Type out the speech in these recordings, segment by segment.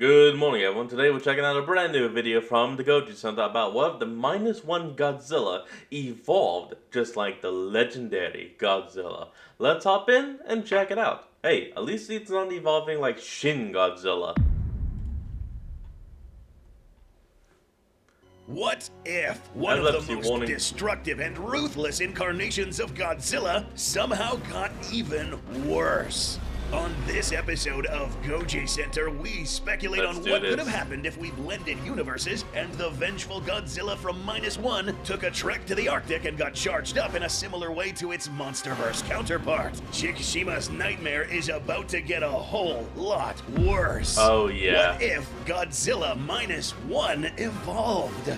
Good morning everyone, today we're checking out a brand new video from the Godzilla Center about what if the -1 Godzilla evolved just like the legendary Godzilla. Let's hop in and check it out. Hey, at least it's not evolving like Shin Godzilla. What if one of the Epilepsy most warning. destructive and ruthless incarnations of Godzilla somehow got even worse? On this episode of Goji Center, we speculate Let's on do what could this. have happened if we blended universes and the vengeful Godzilla from -1 took a trek to the Arctic and got charged up in a similar way to its Monsterverse counterpart. Chikishima's nightmare is about to get a whole lot worse. Oh yeah. What if Godzilla -1 evolved?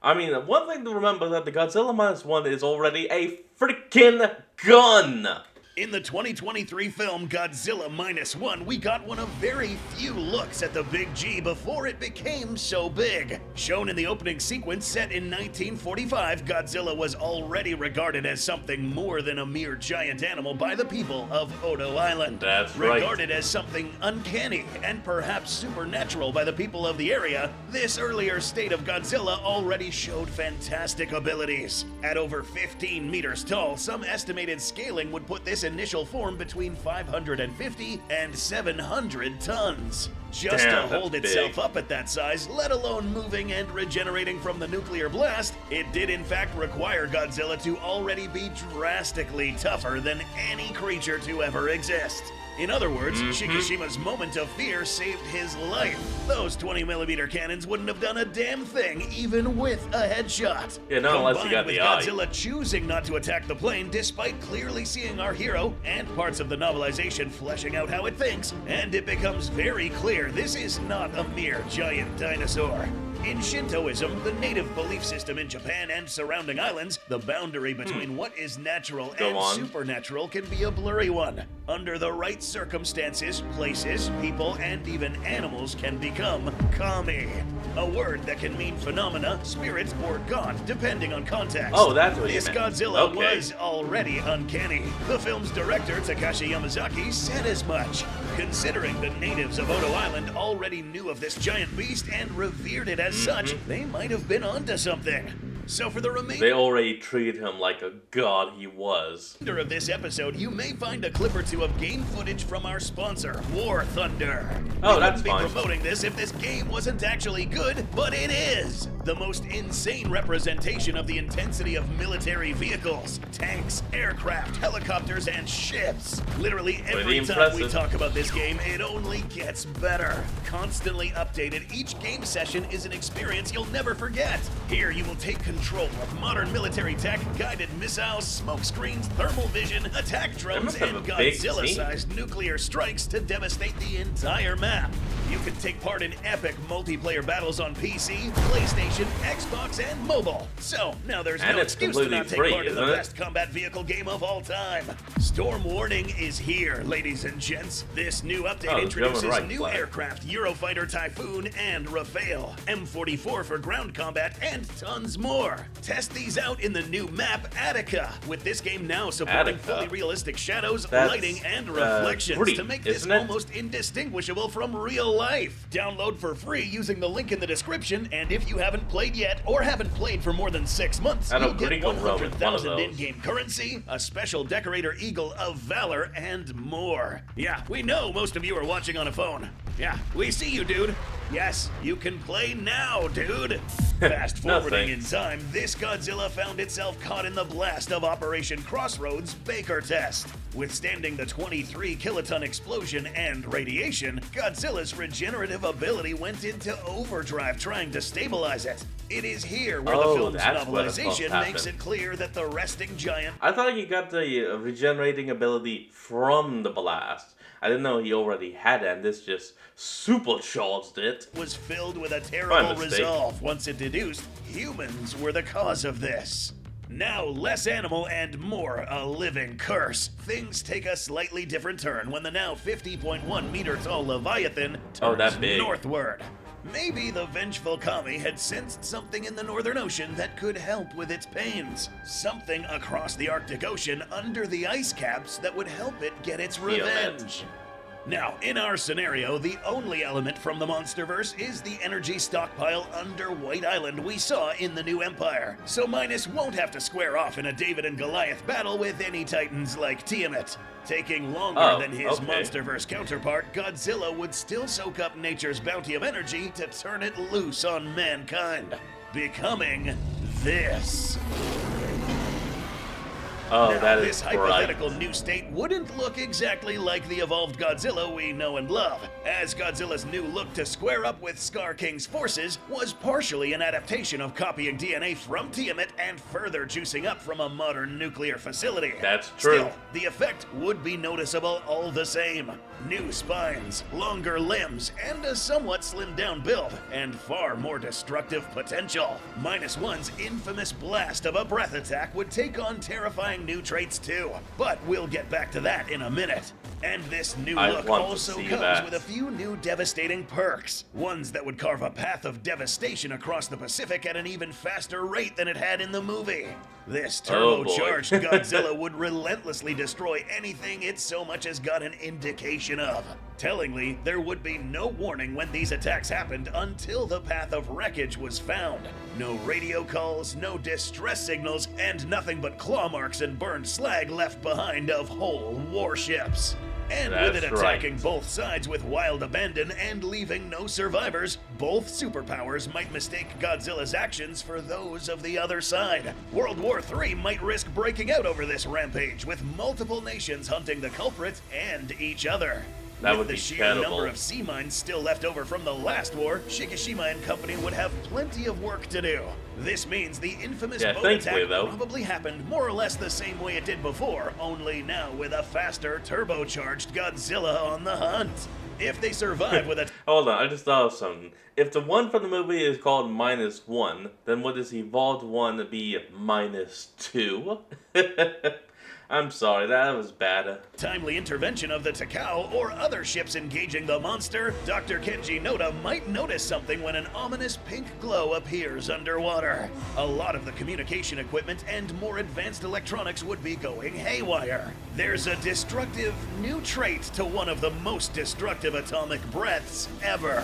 I mean, one thing to remember is that the Godzilla -1 is already a freaking gun! In the 2023 film Godzilla Minus, we got one of very few looks at the Big G before it became so big. Shown in the opening sequence set in 1945, Godzilla was already regarded as something more than a mere giant animal by the people of Odo Island. That's right. Regarded as something uncanny and perhaps supernatural by the people of the area, this earlier state of Godzilla already showed fantastic abilities. At over 15 meters tall, some estimated scaling would put this initial form between 550 and 700 tons. Just Damn, to hold that's itself big. up at that size, let alone moving and regenerating from the nuclear blast, it did in fact require Godzilla to already be drastically tougher than any creature to ever exist. In other words, Chikishima's moment of fear saved his life. Those 20mm cannons wouldn't have done a damn thing, even with a headshot. Yeah, not unless you Combined got with the eye. Godzilla choosing not to attack the plane despite clearly seeing our hero and parts of the novelization fleshing out how it thinks, and it becomes very clear this is not a mere giant dinosaur. In Shintoism, the native belief system in Japan and surrounding islands, the boundary between what is natural Go and on. supernatural can be a blurry one. Under the right circumstances, places, people, and even animals can become kami. A word that can mean phenomena, spirit, or god, depending on context. Oh, that's what you This meant. Godzilla Okay. was already uncanny. The film's director, Takashi Yamazaki, said as much. Considering the natives of Odo Island already knew of this giant beast and revered it as such, they might have been onto something. So for the remainder They already treated him like a god he was. of this episode, you may find a clip or two of game footage from our sponsor, War Thunder. Oh, We that's wouldn't be fine. promoting this if this game wasn't actually good, but it is. The most insane representation of the intensity of military vehicles, tanks, aircraft, helicopters, and ships. Literally every Pretty time we impressive. talk about this game, it only gets better. Constantly updated, each game session is an experience you'll never forget. Here you will take control of modern military tech, guided missiles, smoke screens, thermal vision, attack drones, must have and a big Godzilla-sized nuclear strikes to devastate the entire map. You can take part in epic multiplayer battles on PC, PlayStation, Xbox, and mobile. So now there's And no it's excuse to completely not take free, part in the isn't it? best combat vehicle game of all time. Storm Warning is here, ladies and gents. This new update Oh, introduces German right new flag. aircraft, Eurofighter Typhoon and Rafale, M44 for ground combat, and tons more. Test these out in the new map Attica, with this game now supporting Attica. fully realistic shadows, That's, lighting, and reflections free, to make this isn't it? almost indistinguishable from real life. Download for free using the link in the description, and if you haven't played yet or haven't played for more than 6 months, I know you'll get Gringo Roman, one of 100,000 those. in-game currency, a special decorator Eagle of Valor, and more. Yeah, we know most of you are watching on a phone. Yeah, we see you, dude. Yes, you can play now, dude. Fast No forwarding in thanks. time, this Godzilla found itself caught in the blast of Operation Crossroads Baker Test. Withstanding the 23 kiloton explosion and radiation, Godzilla's regenerative ability went into overdrive trying to stabilize it. It is here where the Oh, film's that's where the stuff novelization makes happened. it clear that the resting giant I thought he got the regenerating ability from the blast. I didn't know he already had it, and this just supercharged it. was filled with a My terrible mistake. resolve once it deduced humans were the cause of this. Now, less animal and more a living curse. Things take a slightly different turn when the now 50.1 meter tall Leviathan turns Oh, that big. northward. Maybe the vengeful Kami had sensed something in the Northern Ocean that could help with its pains. Something across the Arctic Ocean under the ice caps that would help it get its Feel it. revenge. Now, in our scenario, the only element from the Monsterverse is the energy stockpile under White Island we saw in the New Empire, so Minus won't have to square off in a David and Goliath battle with any titans like Tiamat. Taking longer than his Monsterverse counterpart, Godzilla would still soak up nature's bounty of energy to turn it loose on mankind, becoming this. Oh, now, that is this hypothetical new state wouldn't look exactly like the evolved Godzilla we know and love, as Godzilla's new look to square up with Scar King's forces was partially an adaptation of copying DNA from Tiamat and further juicing up from a modern nuclear facility. That's true. Still, the effect would be noticeable all the same. New spines, longer limbs, and a somewhat slimmed down build, and far more destructive potential. Minus One's infamous blast of a breath attack would take on terrifying new traits too, but we'll get back to that in a minute. And this new look also comes with a few new devastating perks, ones that would carve a path of devastation across the Pacific at an even faster rate than it had in the movie. This turbocharged Godzilla would relentlessly destroy anything it so much as got an indication of. Tellingly, there would be no warning when these attacks happened until the path of wreckage was found. No radio calls, no distress signals, and nothing but claw marks and burned slag left behind of whole warships. And with it attacking both sides with wild abandon and leaving no survivors, both superpowers might mistake Godzilla's actions for those of the other side. World War III might risk breaking out over this rampage, with multiple nations hunting the culprit and each other. With the sheer number of sea mines still left over from the last war, Shikishima and company would have plenty of work to do. This means the infamous boat attack probably happened more or less the same way it did before, only now with a faster, turbocharged Godzilla on the hunt. If they survive with a... Hold on, I just thought of something. If the one from the movie is called Minus One, then would this evolved one be Minus Two? I'm sorry, that was bad. Timely intervention of the Takao or other ships engaging the monster, Dr. Kenji Noda might notice something when an ominous pink glow appears underwater. A lot of the communication equipment and more advanced electronics would be going haywire. There's a destructive new trait to one of the most destructive atomic breaths ever.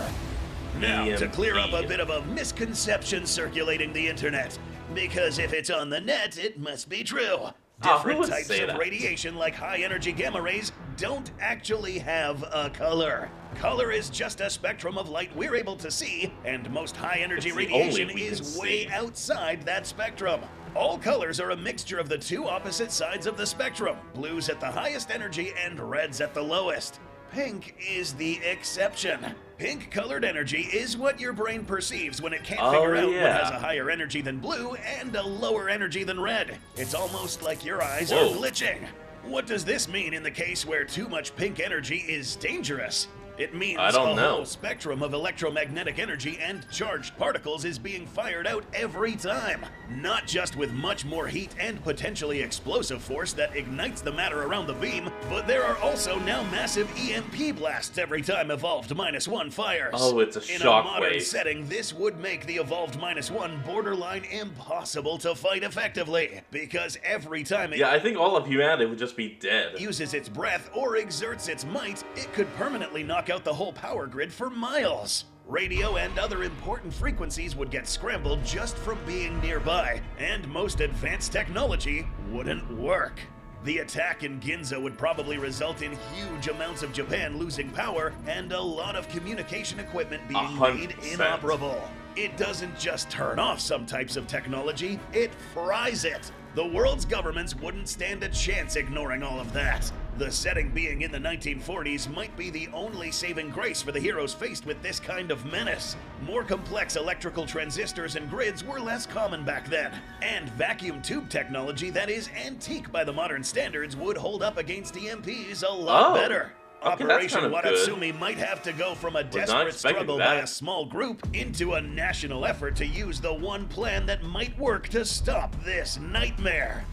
Now, to clear up a bit of a misconception circulating the internet, because if it's on the net, it must be true. Different types of radiation, like high-energy gamma rays, don't actually have a color. Color is just a spectrum of light we're able to see, and most high-energy radiation is way outside that spectrum. All colors are a mixture of the two opposite sides of the spectrum, blues at the highest energy and reds at the lowest. Pink is the exception. Pink-colored energy is what your brain perceives when it can't figure out what has a higher energy than blue and a lower energy than red. It's almost like your eyes are glitching. What does this mean in the case where too much pink energy is dangerous? It means a whole spectrum of electromagnetic energy and charged particles is being fired out every time. Not just with much more heat and potentially explosive force that ignites the matter around the beam, but there are also now massive EMP blasts every time Evolved Minus One fires. Oh, it's a shockwave. In a modern setting, this would make the Evolved Minus One borderline impossible to fight effectively, because every time I think all of humanity would just be dead. Uses its breath or exerts its might, it could permanently knock out the whole power grid for miles. Radio and other important frequencies would get scrambled just from being nearby, and most advanced technology wouldn't work. The attack in Ginza would probably result in huge amounts of Japan losing power and a lot of communication equipment being made inoperable. It doesn't just turn off some types of technology, it fries it. The world's governments wouldn't stand a chance ignoring all of that. The setting being in the 1940s might be the only saving grace for the heroes faced with this kind of menace. More complex electrical transistors and grids were less common back then, and vacuum tube technology that is antique by the modern standards would hold up against EMPs a lot better. Operation Watatsumi might have to go from a desperate struggle by a small group into a national effort to use the one plan that might work to stop this nightmare.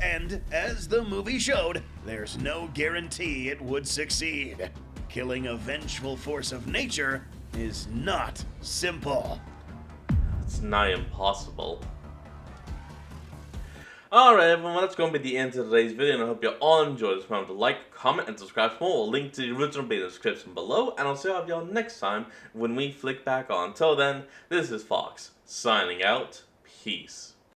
And, as the movie showed, there's no guarantee it would succeed. Killing a vengeful force of nature is not simple. It's nigh impossible. Alright everyone, that's going to be the end of today's video, and I hope you all enjoyed this. Remember to like, comment, and subscribe for more. We'll link to the original video in the description below, and I'll see all of y'all next time when we flick back on. Until then, this is Fox, signing out. Peace.